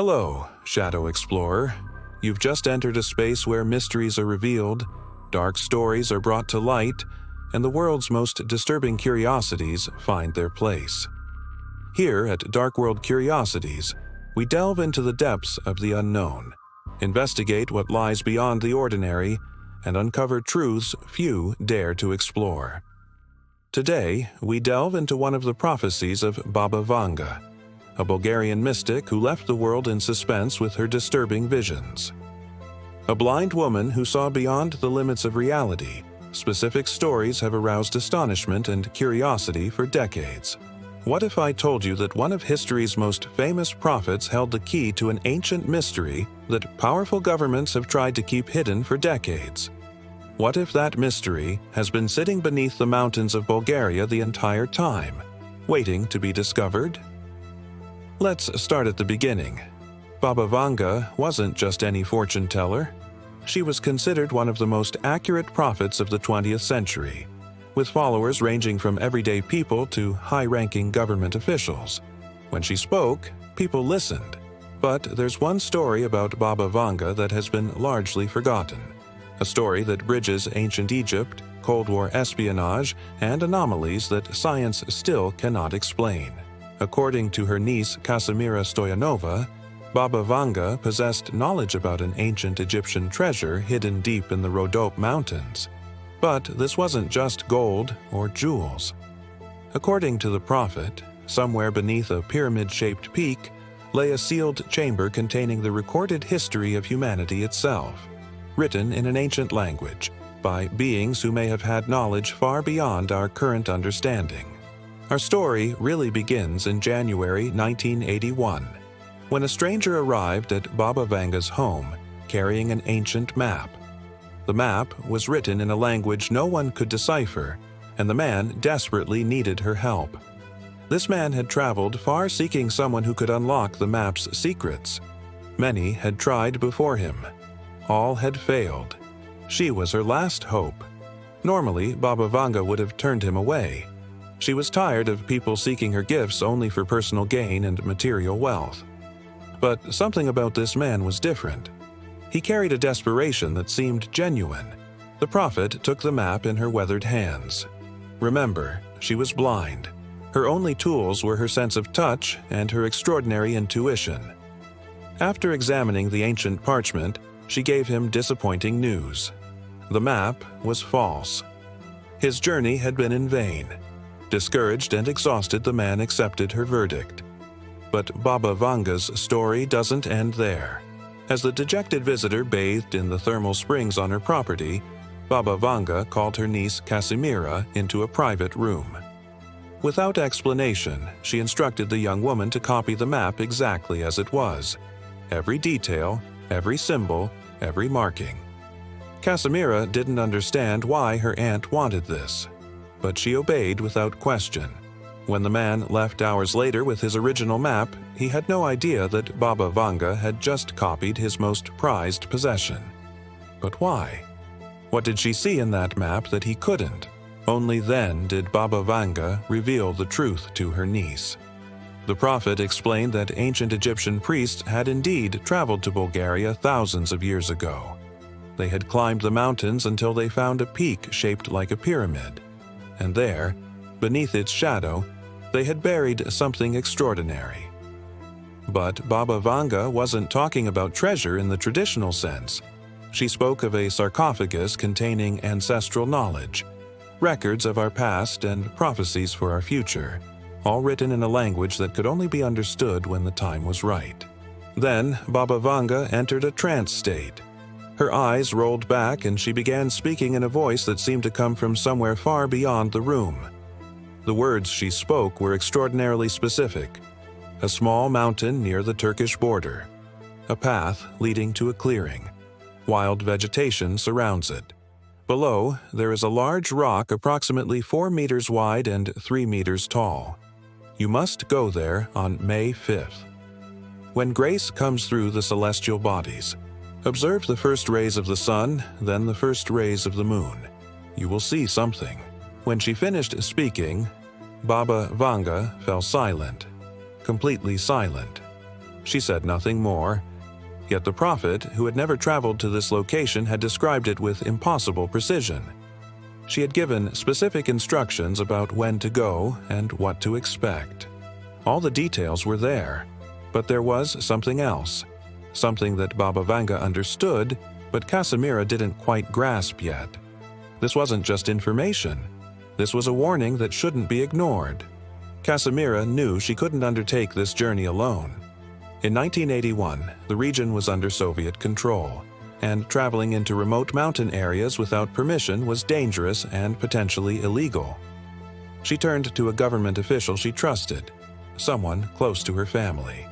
Hello, Shadow Explorer. You've just entered a space where mysteries are revealed, dark stories are brought to light, and the world's most disturbing curiosities find their place. Here at Dark World Curiosities, we delve into the depths of the unknown, investigate what lies beyond the ordinary, and uncover truths few dare to explore. Today, we delve into one of the prophecies of Baba Vanga, a Bulgarian mystic who left the world in suspense with her disturbing visions. A blind woman who saw beyond the limits of reality, specific stories have aroused astonishment and curiosity for decades. What if I told you that one of history's most famous prophets held the key to an ancient mystery that powerful governments have tried to keep hidden for decades? What if that mystery has been sitting beneath the mountains of Bulgaria the entire time, waiting to be discovered? Let's start at the beginning. Baba Vanga wasn't just any fortune teller. She was considered one of the most accurate prophets of the 20th century, with followers ranging from everyday people to high-ranking government officials. When she spoke, people listened. But there's one story about Baba Vanga that has been largely forgotten. A story that bridges ancient Egypt, Cold War espionage, and anomalies that science still cannot explain. According to her niece Casimira Stoyanova, Baba Vanga possessed knowledge about an ancient Egyptian treasure hidden deep in the Rhodope Mountains. But this wasn't just gold or jewels. According to the prophet, somewhere beneath a pyramid-shaped peak lay a sealed chamber containing the recorded history of humanity itself, written in an ancient language by beings who may have had knowledge far beyond our current understanding. Our story really begins in January 1981, when a stranger arrived at Baba Vanga's home carrying an ancient map. The map was written in a language no one could decipher, and the man desperately needed her help. This man had traveled far seeking someone who could unlock the map's secrets. Many had tried before him. All had failed. She was her last hope. Normally, Baba Vanga would have turned him away. She was tired of people seeking her gifts only for personal gain and material wealth. But something about this man was different. He carried a desperation that seemed genuine. The prophet took the map in her weathered hands. Remember, she was blind. Her only tools were her sense of touch and her extraordinary intuition. After examining the ancient parchment, she gave him disappointing news. The map was false. His journey had been in vain. Discouraged and exhausted, the man accepted her verdict. But Baba Vanga's story doesn't end there. As the dejected visitor bathed in the thermal springs on her property, Baba Vanga called her niece Casimira into a private room. Without explanation, she instructed the young woman to copy the map exactly as it was. Every detail, every symbol, every marking. Casimira didn't understand why her aunt wanted this, but she obeyed without question. When the man left hours later with his original map, he had no idea that Baba Vanga had just copied his most prized possession. But why? What did she see in that map that he couldn't? Only then did Baba Vanga reveal the truth to her niece. The prophet explained that ancient Egyptian priests had indeed traveled to Bulgaria thousands of years ago. They had climbed the mountains until they found a peak shaped like a pyramid. And there, beneath its shadow, they had buried something extraordinary. But Baba Vanga wasn't talking about treasure in the traditional sense. She spoke of a sarcophagus containing ancestral knowledge, records of our past and prophecies for our future, all written in a language that could only be understood when the time was right. Then Baba Vanga entered a trance state. Her eyes rolled back and she began speaking in a voice that seemed to come from somewhere far beyond the room. The words she spoke were extraordinarily specific. A small mountain near the Turkish border. A path leading to a clearing. Wild vegetation surrounds it. Below, there is a large rock approximately 4 meters wide and 3 meters tall. You must go there on May 5th. When grace comes through the celestial bodies, observe the first rays of the sun, then the first rays of the moon. You will see something. When she finished speaking, Baba Vanga fell silent, completely silent. She said nothing more. Yet the prophet, who had never traveled to this location, had described it with impossible precision. She had given specific instructions about when to go and what to expect. All the details were there, but there was something else, something that Baba Vanga understood, but Casimira didn't quite grasp yet. This wasn't just information. This was a warning that shouldn't be ignored. Casimira knew she couldn't undertake this journey alone. In 1981, the region was under Soviet control, and traveling into remote mountain areas without permission was dangerous and potentially illegal. She turned to a government official she trusted, someone close to her family.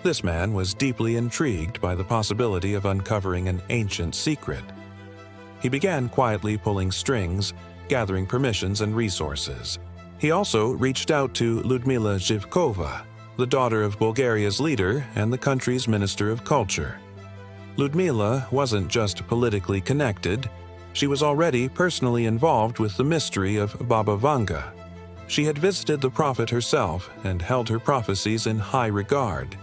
This man was deeply intrigued by the possibility of uncovering an ancient secret. He began quietly pulling strings, gathering permissions and resources. He also reached out to Ludmila Zhivkova, the daughter of Bulgaria's leader and the country's Minister of Culture. Ludmila wasn't just politically connected, she was already personally involved with the mystery of Baba Vanga. She had visited the prophet herself and held her prophecies in high regard.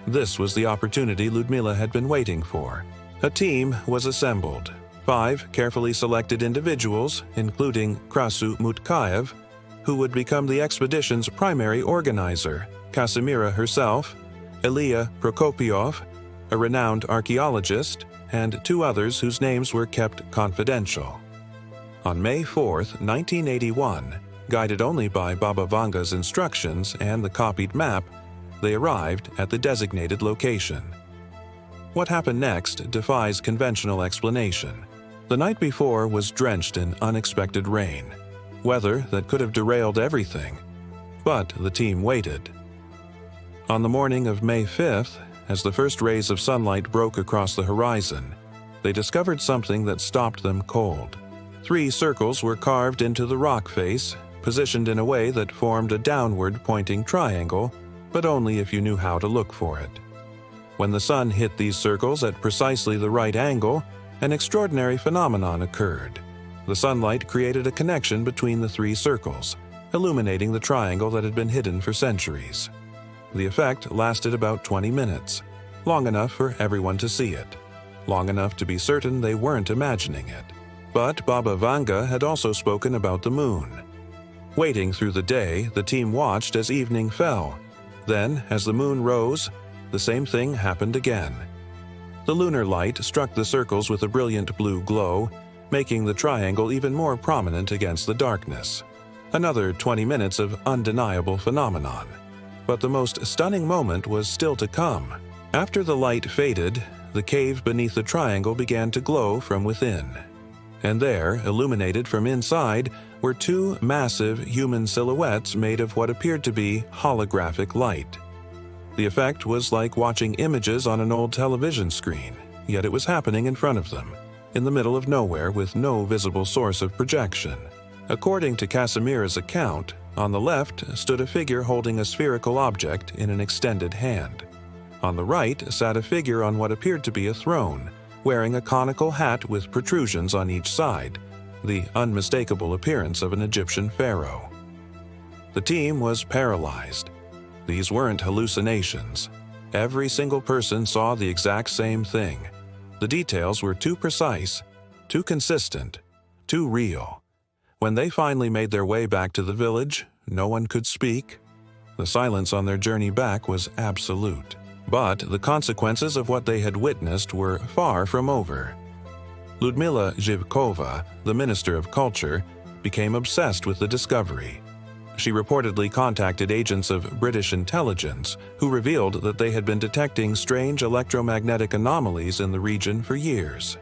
This was the opportunity Ludmila had been waiting for. A team was assembled. 5 carefully selected individuals, including Krasu Mutkaev, who would become the expedition's primary organizer, Casimira herself, Ilya Prokopiov, a renowned archaeologist, and 2 others whose names were kept confidential. On May 4, 1981, guided only by Baba Vanga's instructions and the copied map, they arrived at the designated location. What happened next defies conventional explanation. The night before was drenched in unexpected rain, weather that could have derailed everything, but the team waited. On the morning of May 5th, as the first rays of sunlight broke across the horizon, they discovered something that stopped them cold. 3 circles were carved into the rock face, positioned in a way that formed a downward-pointing triangle, but only if you knew how to look for it. When the sun hit these circles at precisely the right angle, an extraordinary phenomenon occurred. The sunlight created a connection between the 3 circles, illuminating the triangle that had been hidden for centuries. The effect lasted about 20 minutes, long enough for everyone to see it, long enough to be certain they weren't imagining it. But Baba Vanga had also spoken about the moon. Waiting through the day, the team watched as evening fell. Then, as the moon rose, the same thing happened again. The lunar light struck the circles with a brilliant blue glow, making the triangle even more prominent against the darkness. Another 20 minutes of undeniable phenomenon. But the most stunning moment was still to come. After the light faded, the cave beneath the triangle began to glow from within. And there, illuminated from inside, were 2 massive human silhouettes made of what appeared to be holographic light. The effect was like watching images on an old television screen, yet it was happening in front of them, in the middle of nowhere with no visible source of projection. According to Casimira's account, on the left stood a figure holding a spherical object in an extended hand. On the right sat a figure on what appeared to be a throne, wearing a conical hat with protrusions on each side, the unmistakable appearance of an Egyptian pharaoh. The team was paralyzed. These weren't hallucinations. Every single person saw the exact same thing. The details were too precise, too consistent, too real. When they finally made their way back to the village, no one could speak. The silence on their journey back was absolute. But the consequences of what they had witnessed were far from over. Ludmila Zhivkova, the Minister of Culture, became obsessed with the discovery. She reportedly contacted agents of British intelligence, who revealed that they had been detecting strange electromagnetic anomalies in the region for years.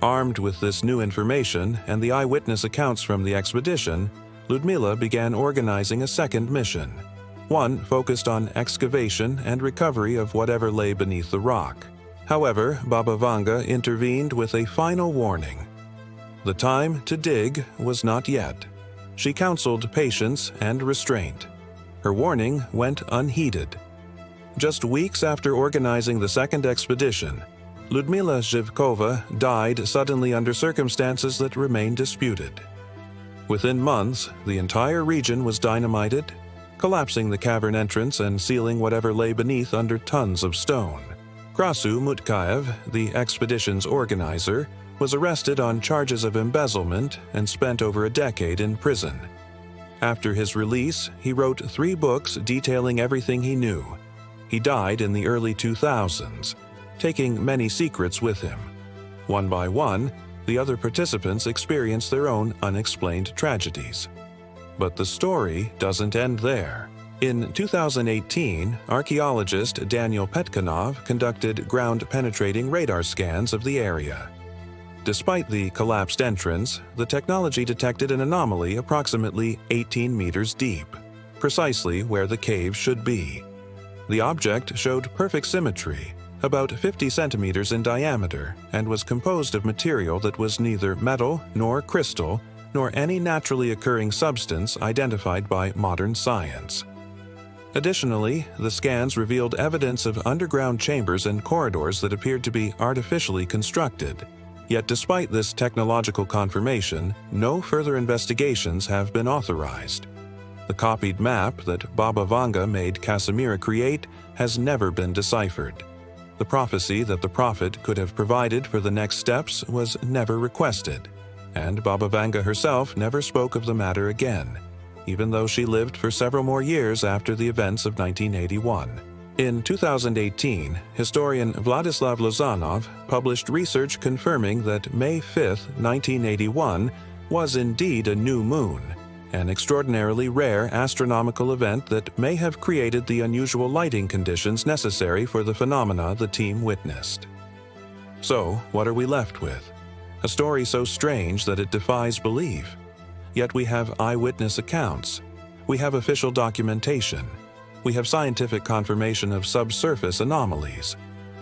Armed with this new information and the eyewitness accounts from the expedition, Ludmila began organizing a second mission, one focused on excavation and recovery of whatever lay beneath the rock. However, Baba Vanga intervened with a final warning. The time to dig was not yet. She counseled patience and restraint. Her warning went unheeded. Just weeks after organizing the second expedition, Ludmila Zhivkova died suddenly under circumstances that remain disputed. Within months, the entire region was dynamited, collapsing the cavern entrance and sealing whatever lay beneath under tons of stone. Krasu Mutkaev, the expedition's organizer, was arrested on charges of embezzlement and spent over a decade in prison. After his release, he wrote 3 books detailing everything he knew. He died in the early 2000s, taking many secrets with him. One by one, the other participants experienced their own unexplained tragedies. But the story doesn't end there. In 2018, archaeologist Daniel Petkanov conducted ground-penetrating radar scans of the area. Despite the collapsed entrance, the technology detected an anomaly approximately 18 meters deep, precisely where the cave should be. The object showed perfect symmetry, about 50 centimeters in diameter, and was composed of material that was neither metal nor crystal, nor any naturally occurring substance identified by modern science. Additionally, the scans revealed evidence of underground chambers and corridors that appeared to be artificially constructed. Yet despite this technological confirmation, no further investigations have been authorized. The copied map that Baba Vanga made Casimira create has never been deciphered. The prophecy that the prophet could have provided for the next steps was never requested, and Baba Vanga herself never spoke of the matter again, even though she lived for several more years after the events of 1981. In 2018, historian Vladislav Lozanov published research confirming that May 5, 1981, was indeed a new moon, an extraordinarily rare astronomical event that may have created the unusual lighting conditions necessary for the phenomena the team witnessed. So, what are we left with? A story so strange that it defies belief. Yet we have eyewitness accounts. We have official documentation. We have scientific confirmation of subsurface anomalies.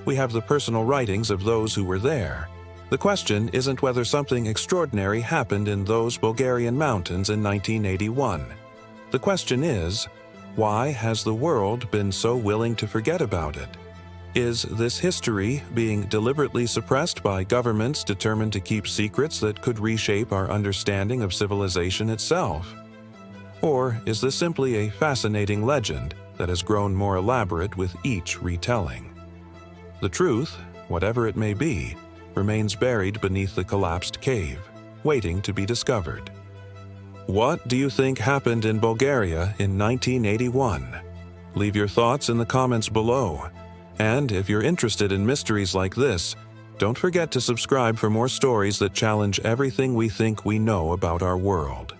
We have the personal writings of those who were there. The question isn't whether something extraordinary happened in those Bulgarian mountains in 1981. The question is, why has the world been so willing to forget about it? Is this history being deliberately suppressed by governments determined to keep secrets that could reshape our understanding of civilization itself? Or is this simply a fascinating legend that has grown more elaborate with each retelling? The truth, whatever it may be, remains buried beneath the collapsed cave, waiting to be discovered. What do you think happened in Bulgaria in 1981? Leave your thoughts in the comments below. And if you're interested in mysteries like this, don't forget to subscribe for more stories that challenge everything we think we know about our world.